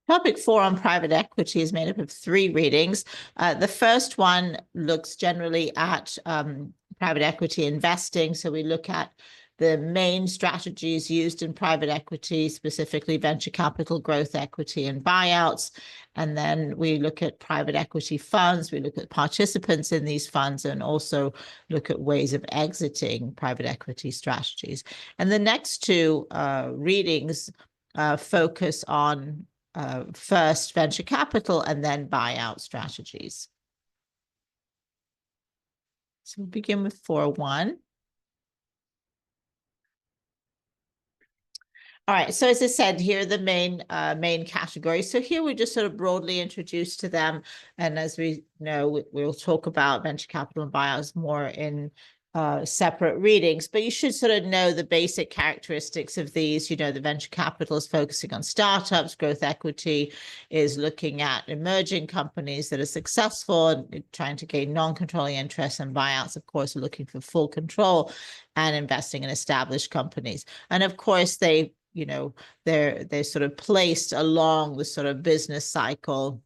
Topic 4 on private equity is made up of 3 readings. The first one looks generally at private equity investing. So we look at the main strategies used in private equity, specifically venture capital, growth equity, and buyouts. And then we look at private equity funds. We look at participants in these funds and also look at ways of exiting private equity strategies. And the next 2 readings focus on first venture capital and then buyout strategies. So we'll begin with 4.1. All right, so as I said, here are the main categories. So here we're just sort of broadly introduced to them. And as we know, we'll talk about venture capital and buyouts more in separate readings, but you should sort of know the basic characteristics of these. You know, the venture capital is focusing on startups, growth equity is looking at emerging companies that are successful and trying to gain non-controlling interests, and buyouts, of course, are looking for full control and investing in established companies. And of course, they're sort of placed along the sort of business cycle,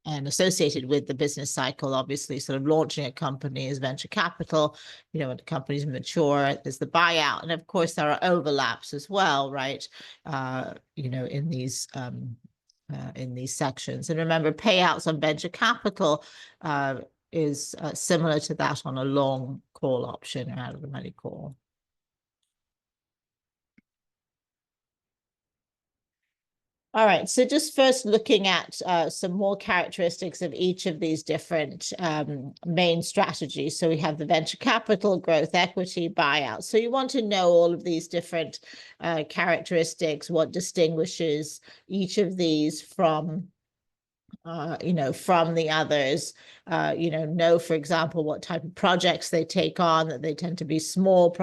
and associated with the business cycle, obviously, sort of launching a company is venture capital. You know, when the company's mature, there's the buyout. And of course, there are overlaps as well, right? In these sections. And remember, payouts on venture capital is similar to that on a long call option or out of the money call. All right, so just first looking at some more characteristics of each of these different main strategies. So we have the venture capital, growth equity, buyout. So you want to know all of these different characteristics, what distinguishes each of these from the others, know, for example, what type of projects they take on, that they tend to be small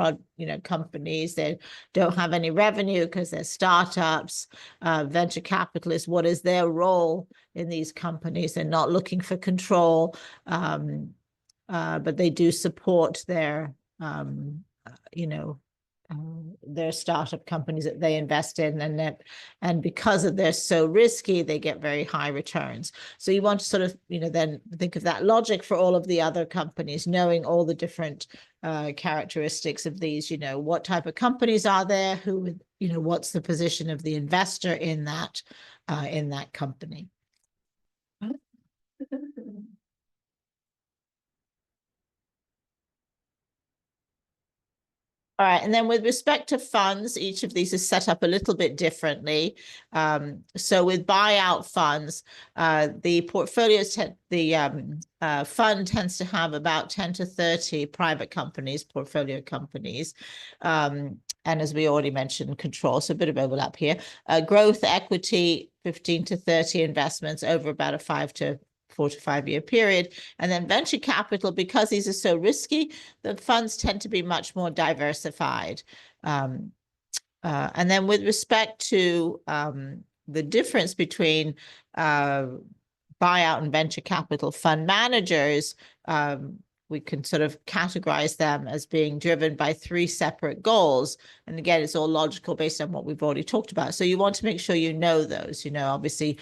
companies. They don't have any revenue because they're startups. Venture capitalists, what is their role in these companies? They're not looking for control, but they do support their startup companies that they invest in, and because they're so risky, they get very high returns. So you want to sort of then think of that logic for all of the other companies, knowing all the different characteristics of these. What type of companies are there? Who what's the position of the investor in that company? All right, and then with respect to funds, each of these is set up a little bit differently. So with buyout funds, the fund tends to have about 10 to 30 private companies, portfolio companies. And as we already mentioned, control, so a bit of overlap here. Growth equity, 15 to 30 investments over about a 4 to 5 year period. And then venture capital, because these are so risky, the funds tend to be much more diversified. And then with respect to the difference between buyout and venture capital fund managers, we can sort of categorize them as being driven by 3 separate goals. And again, it's all logical based on what we've already talked about. So you want to make sure you know those. Obviously,